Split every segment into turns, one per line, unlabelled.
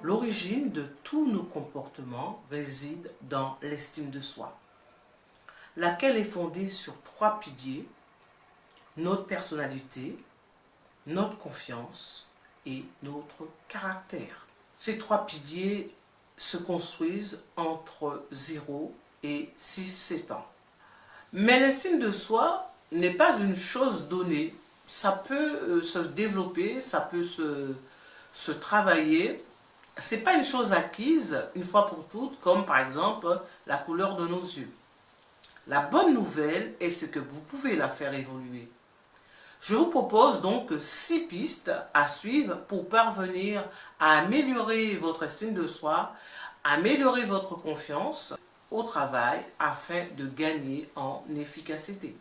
L'origine de tous nos comportements réside dans l'estime de soi, laquelle est fondée sur 3 piliers: notre personnalité, notre confiance et notre caractère. Ces 3 piliers se construisent entre 0 et 6-7 ans. Mais l'estime de soi n'est pas une chose donnée. Ça peut se développer, ça peut se travailler. Ce n'est pas une chose acquise une fois pour toutes, comme par exemple la couleur de nos yeux. La bonne nouvelle est ce que vous pouvez la faire évoluer. Je vous propose donc 6 pistes à suivre pour parvenir à améliorer votre estime de soi, améliorer votre confiance au travail afin de gagner en efficacité.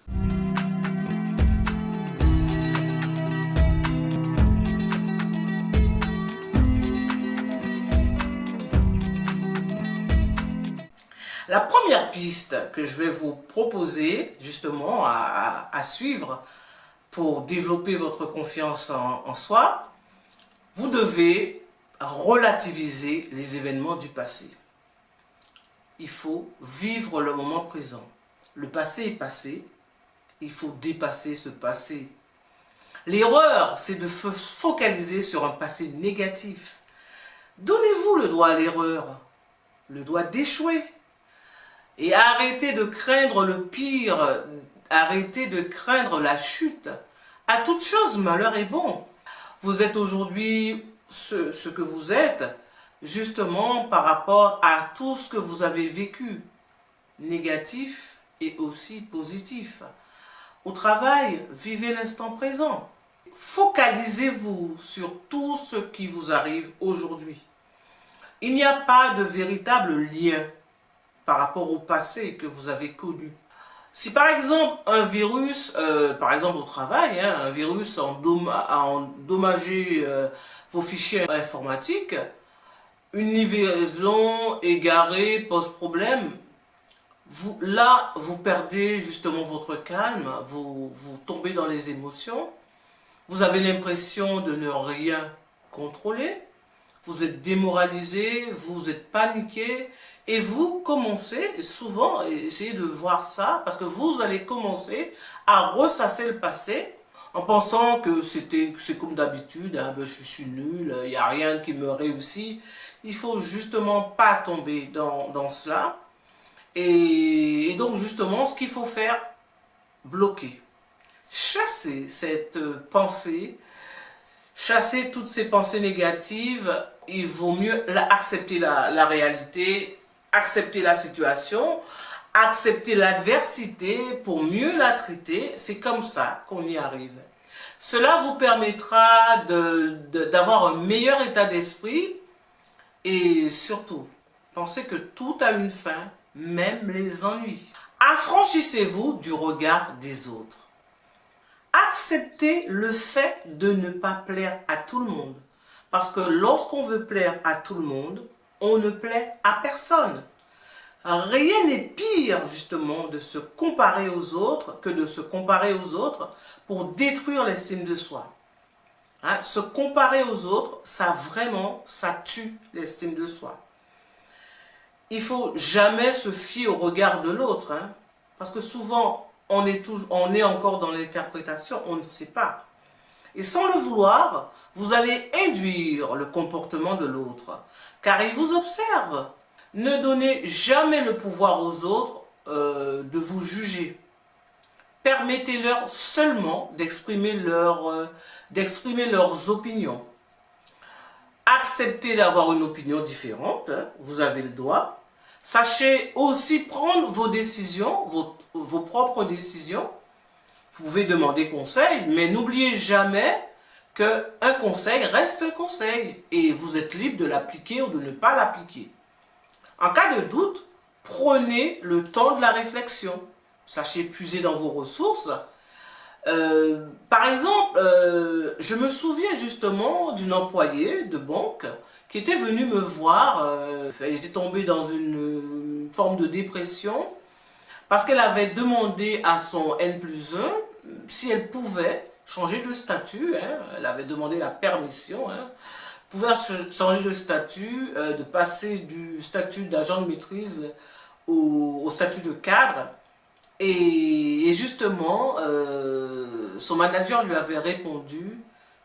La première piste que je vais vous proposer justement à suivre pour développer votre confiance en soi, vous devez relativiser les événements du passé. Il faut vivre le moment présent. Le passé est passé, il faut dépasser ce passé. L'erreur, c'est de se focaliser sur un passé négatif. Donnez-vous le droit à l'erreur, le droit d'échouer. Et arrêtez de craindre le pire, arrêtez de craindre la chute. À toute chose, malheur est bon. Vous êtes aujourd'hui ce que vous êtes, justement par rapport à tout ce que vous avez vécu, négatif et aussi positif. Au travail, vivez l'instant présent. Focalisez-vous sur tout ce qui vous arrive aujourd'hui. Il n'y a pas de véritable lien par rapport au passé que vous avez connu. Si par exemple un virus, par exemple au travail, un virus a endommagé vos fichiers informatiques, une livraison égarée pose problème, là vous perdez justement votre calme, vous tombez dans les émotions, vous avez l'impression de ne rien contrôler, vous êtes démoralisé, vous êtes paniqué et vous commencez souvent à essayer de voir ça parce que vous allez commencer à ressasser le passé en pensant que c'est comme d'habitude, hein, ben, je suis nul, il n'y a rien qui me réussit. Il ne faut justement pas tomber dans cela. Et donc justement, ce qu'il faut faire, bloquer. Chasser cette pensée, chasser toutes ces pensées négatives. Il vaut mieux accepter la réalité, accepter la situation, accepter l'adversité pour mieux la traiter. C'est comme ça qu'on y arrive. Cela vous permettra d'avoir un meilleur état d'esprit et surtout, pensez que tout a une fin, même les ennuis. Affranchissez-vous du regard des autres. Acceptez le fait de ne pas plaire à tout le monde. Parce que lorsqu'on veut plaire à tout le monde, on ne plaît à personne. Rien n'est pire justement de se comparer aux autres que de se comparer aux autres pour détruire l'estime de soi. Hein, se comparer aux autres, ça tue l'estime de soi. Il ne faut jamais se fier au regard de l'autre, hein, parce que souvent on est encore dans l'interprétation, on ne sait pas. Et sans le vouloir, vous allez induire le comportement de l'autre, car il vous observe. Ne donnez jamais le pouvoir aux autres de vous juger. Permettez-leur seulement d'exprimer leurs opinions. Acceptez d'avoir une opinion différente, hein, vous avez le droit. Sachez aussi prendre vos décisions, vos propres décisions. Vous pouvez demander conseil, mais n'oubliez jamais qu'un conseil reste un conseil et vous êtes libre de l'appliquer ou de ne pas l'appliquer. En cas de doute, prenez le temps de la réflexion. Sachez puiser dans vos ressources. Par exemple, je me souviens justement d'une employée de banque qui était venue me voir. Elle était tombée dans une forme de dépression parce qu'elle avait demandé à son N+1 si elle pouvait changer de statut. Hein. Elle avait demandé la permission pouvez changer de statut, de passer du statut d'agent de maîtrise au statut de cadre. Et justement, son manager lui avait répondu: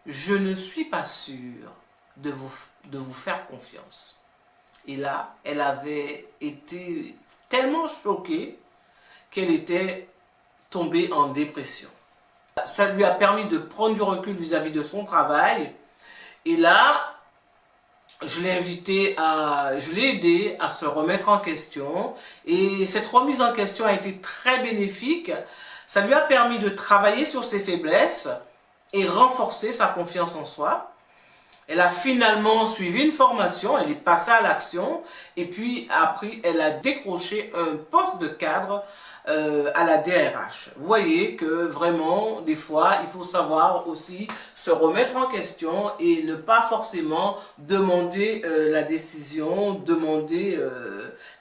je ne suis pas sûr de vous faire confiance. Et là, elle avait été tellement choquée qu'elle était tombée en dépression. Ça lui a permis de prendre du recul vis-à-vis de son travail. Et là, je l'ai aidé à se remettre en question. Et cette remise en question a été très bénéfique. Ça lui a permis de travailler sur ses faiblesses et renforcer sa confiance en soi. Elle a finalement suivi une formation, elle est passée à l'action et puis après elle a décroché un poste de cadre à la DRH. Vous voyez que vraiment des fois il faut savoir aussi se remettre en question et ne pas forcément demander la décision, demander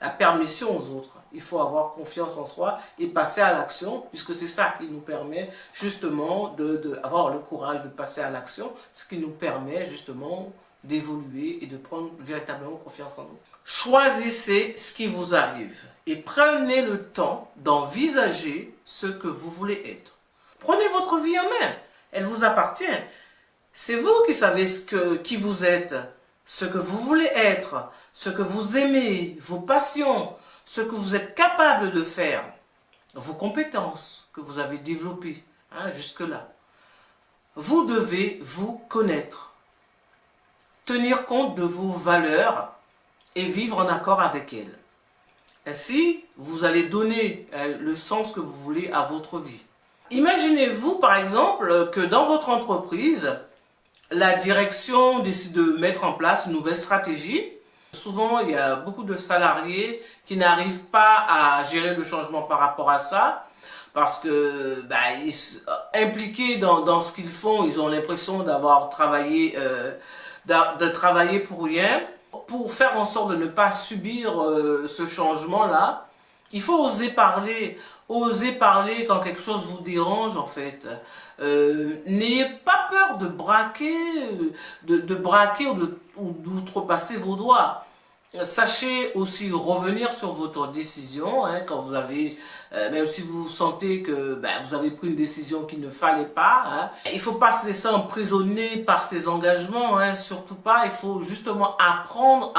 la permission aux autres. Il faut avoir confiance en soi et passer à l'action, puisque c'est ça qui nous permet justement d'avoir le courage de passer à l'action, ce qui nous permet justement d'évoluer et de prendre véritablement confiance en nous. Choisissez ce qui vous arrive et prenez le temps d'envisager ce que vous voulez être. Prenez votre vie en main, elle vous appartient. C'est vous qui savez qui vous êtes, ce que vous voulez être, ce que vous aimez, vos passions, ce que vous êtes capable de faire, vos compétences que vous avez développées jusque-là. Vous devez vous connaître, tenir compte de vos valeurs et vivre en accord avec elles. Ainsi, vous allez donner le sens que vous voulez à votre vie. Imaginez-vous par exemple que dans votre entreprise, la direction décide de mettre en place une nouvelle stratégie. Souvent, il y a beaucoup de salariés qui n'arrivent pas à gérer le changement par rapport à ça parce que impliqués dans ce qu'ils font, ils ont l'impression d'avoir travaillé, de travailler pour rien. Pour faire en sorte de ne pas subir ce changement-là, il faut oser parler quand quelque chose vous dérange en fait. N'ayez pas peur de braquer, ou d'outrepasser vos droits. Sachez aussi revenir sur votre décision quand vous avez, même si vous sentez que vous avez pris une décision qu'il ne fallait pas. Il ne faut pas se laisser emprisonner par ses engagements, surtout pas. Il faut justement apprendre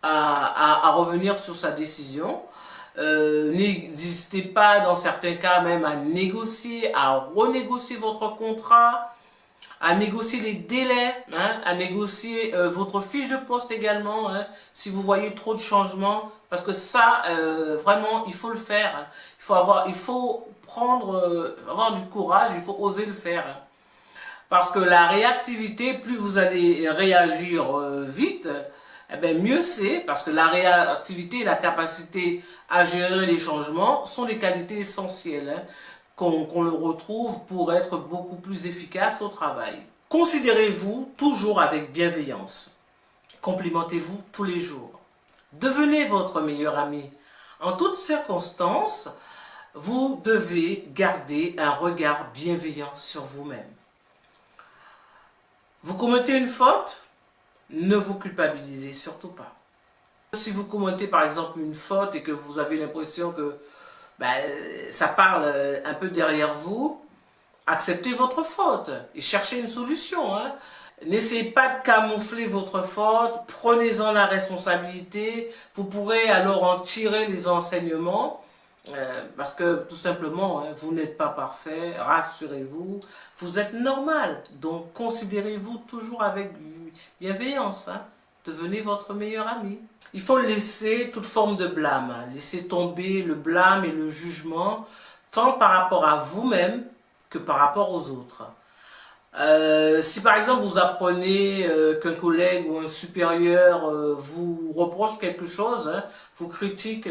à revenir sur sa décision. N'hésitez pas dans certains cas même à négocier, à renégocier votre contrat, à négocier les délais, à négocier votre fiche de poste également, si vous voyez trop de changements, parce que ça, vraiment, il faut le faire. Il faut avoir du courage, il faut oser le faire. Parce que la réactivité, plus vous allez réagir vite, mieux c'est, parce que la réactivité et la capacité à gérer les changements sont des qualités essentielles qu'on le retrouve pour être beaucoup plus efficace au travail. Considérez-vous toujours avec bienveillance. Complimentez-vous tous les jours. Devenez votre meilleur ami. En toutes circonstances, vous devez garder un regard bienveillant sur vous-même. Vous commettez une faute, ne vous culpabilisez surtout pas. Si vous commettez par exemple une faute et que vous avez l'impression que ça parle un peu derrière vous, acceptez votre faute et cherchez une solution. N'essayez pas de camoufler votre faute, prenez-en la responsabilité, vous pourrez alors en tirer les enseignements, parce que tout simplement, vous n'êtes pas parfait, rassurez-vous, vous êtes normal, donc considérez-vous toujours avec bienveillance, devenez votre meilleur ami. Il faut laisser toute forme de blâme, laisser tomber le blâme et le jugement, tant par rapport à vous-même que par rapport aux autres. Si par exemple vous apprenez qu'un collègue ou un supérieur vous reproche quelque chose, vous critique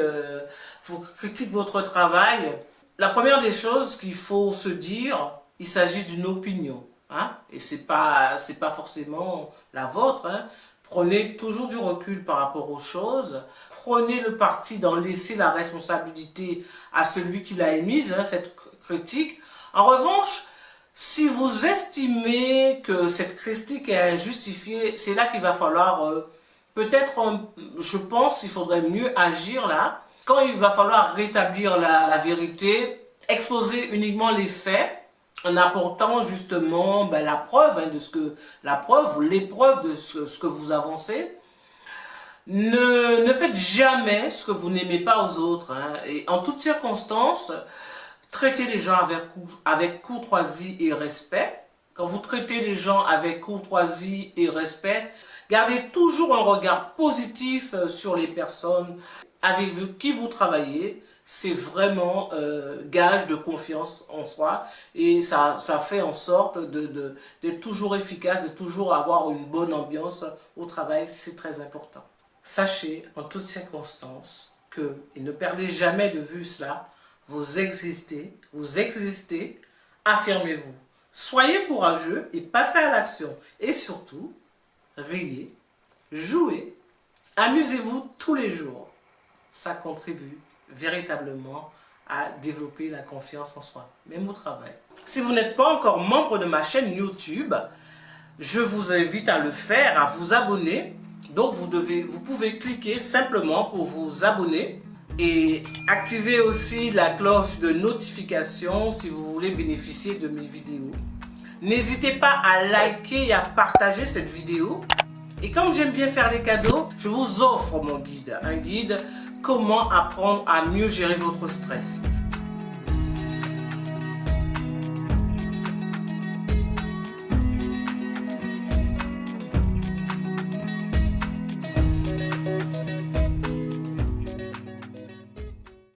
votre travail, la première des choses qu'il faut se dire, il s'agit d'une opinion, et c'est pas forcément la vôtre. Prenez toujours du recul par rapport aux choses. Prenez le parti d'en laisser la responsabilité à celui qui l'a émise, cette critique. En revanche, Si vous estimez que cette critique est injustifiée, c'est là qu'il va falloir peut-être, je pense, il faudrait mieux agir là. Quand il va falloir rétablir la vérité, exposer uniquement les faits, en apportant justement la preuve, l'épreuve de ce que vous avancez. Ne faites jamais ce que vous n'aimez pas aux autres. Et en toutes circonstances, traitez les gens avec courtoisie et respect. Quand vous traitez les gens avec courtoisie et respect, gardez toujours un regard positif sur les personnes avec qui vous travaillez. C'est vraiment gage de confiance en soi et ça fait en sorte d'être toujours efficace, de toujours avoir une bonne ambiance au travail. C'est très important. Sachez en toutes circonstances que, et ne perdez jamais de vue cela, vous existez, affirmez-vous. Soyez courageux et passez à l'action. Et surtout, riez, jouez, amusez-vous tous les jours. Ça contribue véritablement à développer la confiance en soi, même au travail. Si vous n'êtes pas encore membre de ma chaîne YouTube, je vous invite à le faire, à vous abonner. Donc vous pouvez cliquer simplement pour vous abonner et activer aussi la cloche de notification si vous voulez bénéficier de mes vidéos. N'hésitez pas à liker et à partager cette vidéo. Et comme j'aime bien faire des cadeaux, je vous offre mon guide. Un guide comment apprendre à mieux gérer votre stress.